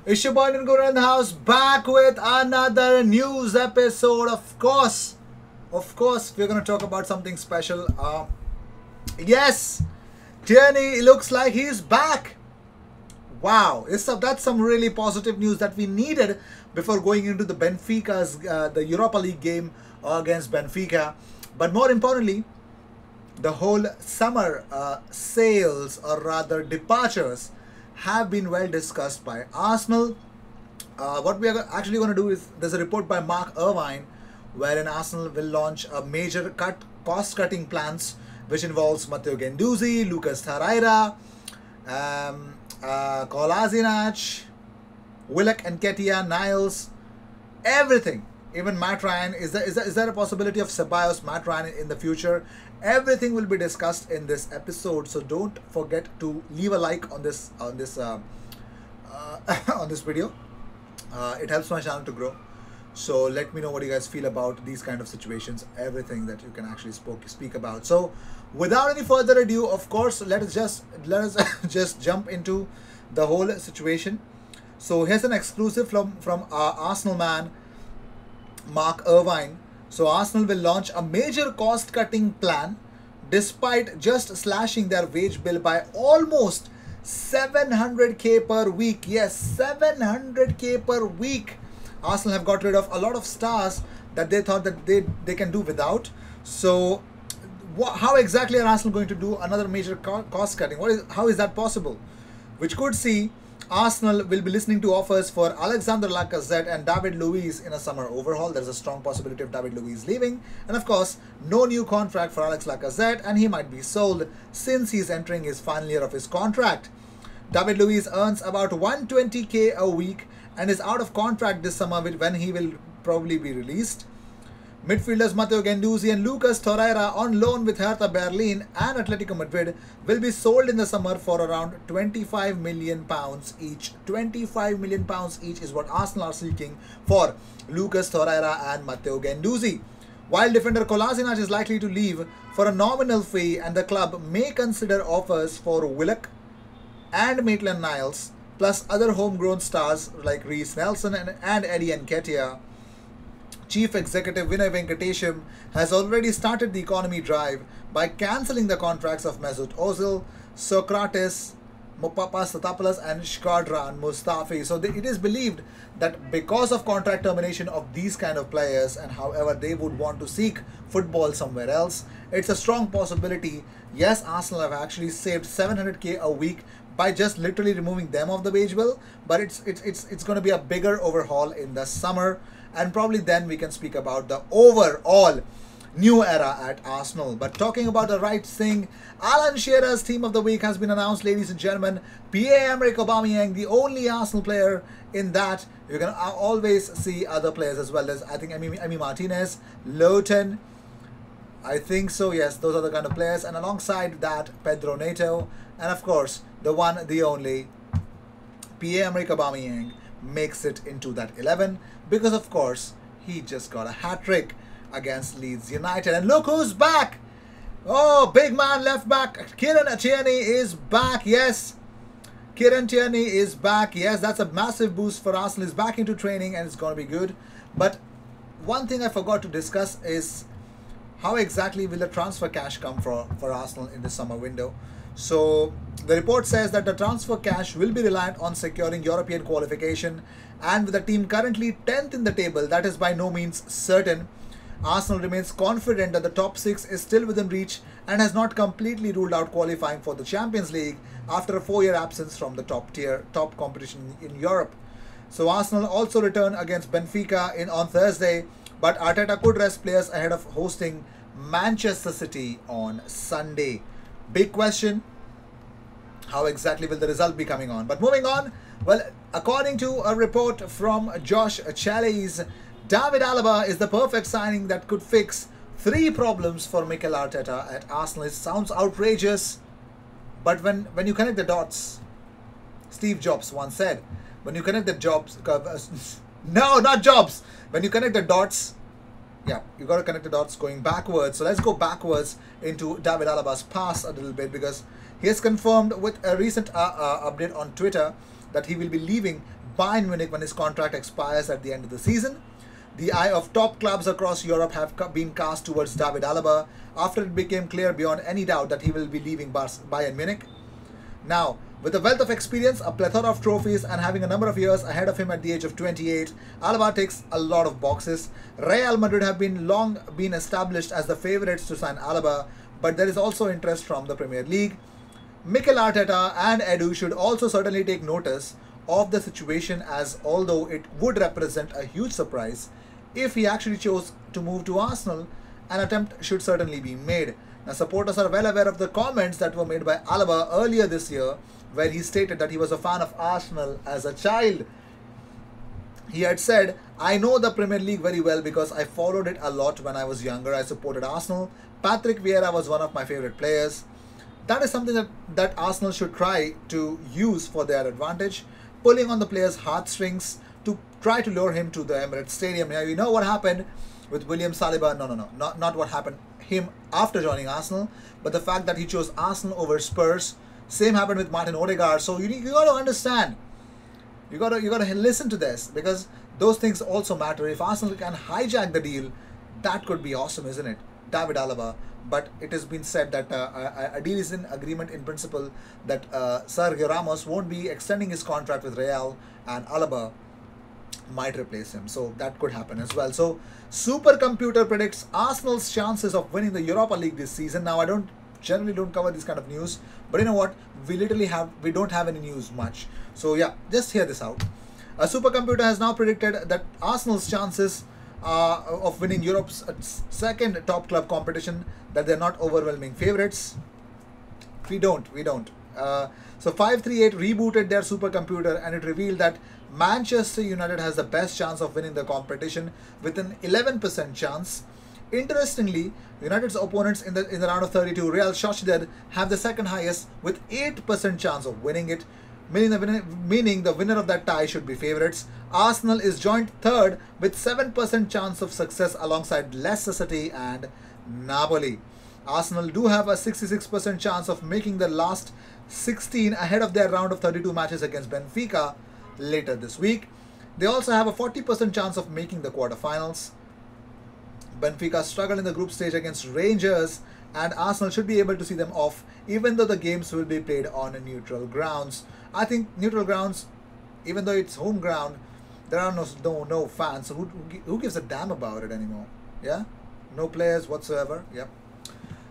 It's your boy Guru in the house, back with another news episode. Of course, we're gonna talk about something special. Yes, Tierney looks like he's back. Wow, that's some really positive news that we needed before going into the Benfica's the Europa League game against Benfica. But more importantly, the whole summer sales, or rather departures, have been well discussed by Arsenal. What we are actually going to do is, there's a report by Mark Irvine wherein Arsenal will launch a major cost-cutting plans which involves Matteo Guendouzi, Lucas Torreira, Kolasinac, Willock and Ketia, Niles, everything. Even Matt Ryan. Is there a possibility of Ceballos, Matt Ryan in the future? Everything will be discussed in this episode. So don't forget to leave a like on this on this video. It helps my channel to grow. So let me know what you guys feel about these kind of situations. Everything that you can actually speak about. So without any further ado, of course, let us just jump into the whole situation. So here's an exclusive from our Arsenal man, Mark Irvine. So Arsenal will launch a major cost-cutting plan despite just slashing their wage bill by almost 700k per week. Yes, 700k per week. Arsenal have got rid of a lot of stars that they thought that they can do without. So how exactly are Arsenal going to do another major cost-cutting? How is that possible? Which could see Arsenal will be listening to offers for Alexander Lacazette and David Luiz in a summer overhaul. There's a strong possibility of David Luiz leaving. And of course, no new contract for Alex Lacazette, and he might be sold since he's entering his final year of his contract. David Luiz earns about 120k a week and is out of contract this summer when he will probably be released. Midfielders Matteo Guendouzi and Lucas Torreira, on loan with Hertha Berlin and Atletico Madrid, will be sold in the summer for around £25 million each. £25 million each is what Arsenal are seeking for Lucas Torreira and Matteo Guendouzi. While defender Kolasinac is likely to leave for a nominal fee, and the club may consider offers for Willock and Maitland-Niles, plus other homegrown stars like Reece Nelson and Eddie Nketiah. Chief Executive Vinay Venkatesham has already started the economy drive by cancelling the contracts of Mesut Ozil, Socrates, Papastatopoulos and Shkodran Mustafi. So it is believed that because of contract termination of these kind of players, and however they would want to seek football somewhere else, it's a strong possibility. Yes, Arsenal have actually saved 700k a week by just literally removing them off the wage bill, but it's going to be a bigger overhaul in the summer. And probably then we can speak about the overall new era at Arsenal. But talking about the right thing, Alan Shearer's team of the week has been announced, ladies and gentlemen. Pierre-Emerick Aubameyang, the only Arsenal player in that. You can always see other players as well. As I think Emi Martinez, Lowton. I think so, yes, those are the kind of players. And alongside that, Pedro Neto. And of course, the one, the only, Pierre-Emerick Aubameyang makes it into that 11 because of course he just got a hat-trick against Leeds United. And look who's back! Oh, big man left back Kieran Tierney is back. Yes, Kieran Tierney is back. Yes, that's a massive boost for Arsenal. He's back into training and it's going to be good. But one thing I forgot to discuss is how exactly will the transfer cash come for Arsenal in the summer window. So the report says that the transfer cash will be reliant on securing European qualification, and with the team currently 10th in the table, that is by no means certain. Arsenal remains confident that the top 6 is still within reach and has not completely ruled out qualifying for the Champions League after a 4-year absence from the top competition in Europe. So Arsenal also return against Benfica on Thursday, but Arteta could rest players ahead of hosting Manchester City on Sunday. Big question, how exactly will the result be coming on? But moving on, well, according to a report from Josh Challies, David Alaba is the perfect signing that could fix 3 problems for Mikel Arteta at Arsenal. It sounds outrageous, but when you connect the dots, Steve Jobs once said, when you connect the jobs, no, not jobs, when you connect the dots, yeah, you got to connect the dots going backwards. So let's go backwards into David Alaba's past a little bit, because he has confirmed with a recent update on Twitter that he will be leaving Bayern Munich when his contract expires at the end of the season. The eye of top clubs across Europe have been cast towards David Alaba after it became clear beyond any doubt that he will be leaving Bayern Munich. Now, with a wealth of experience, a plethora of trophies, and having a number of years ahead of him at the age of 28, Alaba ticks a lot of boxes. Real Madrid have long been established as the favourites to sign Alaba, but there is also interest from the Premier League. Mikel Arteta and Edu should also certainly take notice of the situation, as although it would represent a huge surprise if he actually chose to move to Arsenal, an attempt should certainly be made. Now, supporters are well aware of the comments that were made by Alaba earlier this year, where he stated that he was a fan of Arsenal as a child. He had said, "I know the Premier League very well because I followed it a lot when I was younger. I supported Arsenal. Patrick Vieira was one of my favourite players." That is something that Arsenal should try to use for their advantage, pulling on the player's heartstrings to try to lure him to the Emirates Stadium. Now, you know what happened with William Saliba. Not what happened him after joining Arsenal, but the fact that he chose Arsenal over Spurs. Same happened with Martin Odegaard. So you got to understand. You got to listen to this, because those things also matter. If Arsenal can hijack the deal, that could be awesome, isn't it? David Alaba. But it has been said that a deal is in agreement in principle that Sergio Ramos won't be extending his contract with Real, and Alaba might replace him. So that could happen as well. So Supercomputer predicts Arsenal's chances of winning the Europa League this season. Now, I generally don't cover this kind of news, but you know what? We don't have any news much. So yeah, just hear this out. A supercomputer has now predicted that Arsenal's chances of winning Europe's second top club competition, that they're not overwhelming favourites. We don't. So 538 rebooted their supercomputer, and it revealed that Manchester United has the best chance of winning the competition with an 11% chance. Interestingly, United's opponents in the round of 32, Real Sociedad, have the second highest with 8% chance of winning it, meaning the winner of that tie should be favourites. Arsenal is joint third with 7% chance of success alongside Leicester City and Napoli. Arsenal do have a 66% chance of making the last 16 ahead of their round of 32 matches against Benfica later this week. They also have a 40% chance of making the quarterfinals. Benfica struggled in the group stage against Rangers, and Arsenal should be able to see them off, even though the games will be played on neutral grounds. I think neutral grounds, even though it's home ground, there are no fans. So who gives a damn about it anymore? Yeah, no players whatsoever. Yep.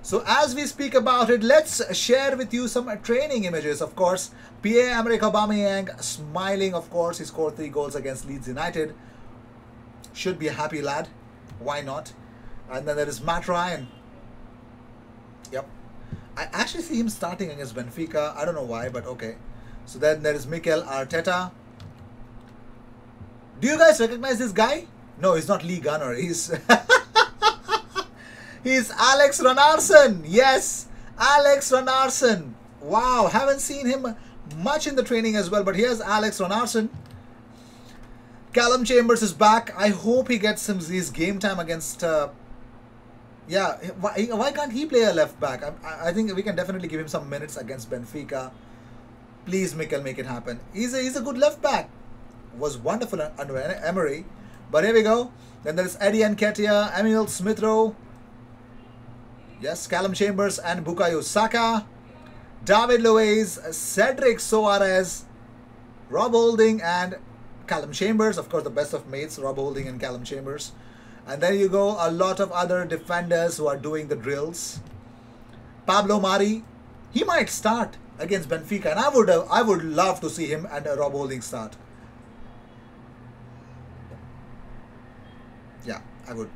So as we speak about it, let's share with you some training images. Of course, Pierre-Emerick Aubameyang smiling. Of course, he scored 3 goals against Leeds United. Should be a happy lad. Why not? And then there is Matt Ryan. Yep. I actually see him starting against Benfica. I don't know why, but okay. So then there is Mikel Arteta. Do you guys recognize this guy? No, he's not Lee Gunner. He's he's Alex Runarsson. Yes, Alex Runarsson. Wow, haven't seen him much in the training as well, but here's Alex Runarsson. Callum Chambers is back. I hope he gets his game time against... yeah, why can't he play a left back? I think we can definitely give him some minutes against Benfica. Please, Mikel, make it happen. He's a good left back. Was wonderful under Emery. But here we go. Then there's Eddie Nketiah, Emil Smith-Rowe. Yes, Callum Chambers and Bukayo Saka. David Luiz, Cedric Soares, Rob Holding and Callum Chambers. Of course, the best of mates, Rob Holding and Callum Chambers. And there you go, a lot of other defenders who are doing the drills. Pablo Mari, he might start against Benfica, and I would love to see him and Rob Holding start. Yeah, I would.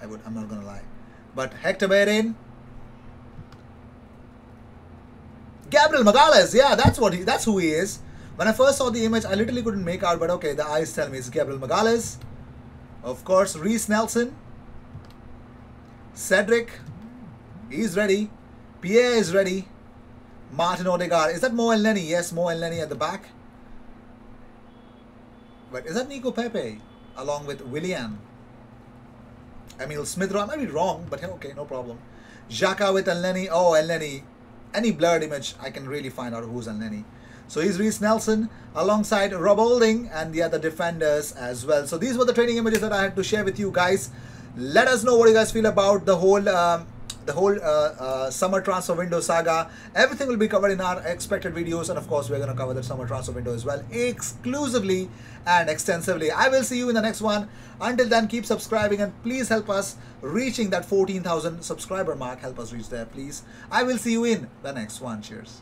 I'm not gonna lie. But Hector Bellerin, Gabriel Magalhaes, yeah, that's who he is. When I first saw the image, I literally couldn't make out, but okay, the eyes tell me it's Gabriel Magalhaes. Of course, Reece Nelson, Cedric, he's ready. Pierre is ready. Martin Odegaard. Is that Mo Elneny? Yes, Mo Elneny at the back. But is that Nico Pepe along with Willian? Emil Smith-Rowe. I might be wrong, but okay, no problem. Xhaka with Elneny. Oh, Elneny. Any blurred image, I can really find out who's Elneny. So he's Reece Nelson alongside Rob Holding and the other defenders as well. So these were the training images that I had to share with you guys. Let us know what you guys feel about the whole summer transfer window saga. Everything will be covered in our expected videos, and of course we're going to cover the summer transfer window as well, exclusively and extensively. I will see you in the next one. Until then, keep subscribing and please help us reaching that 14,000 subscriber mark. Help us reach there, please. I will see you in the next one. Cheers.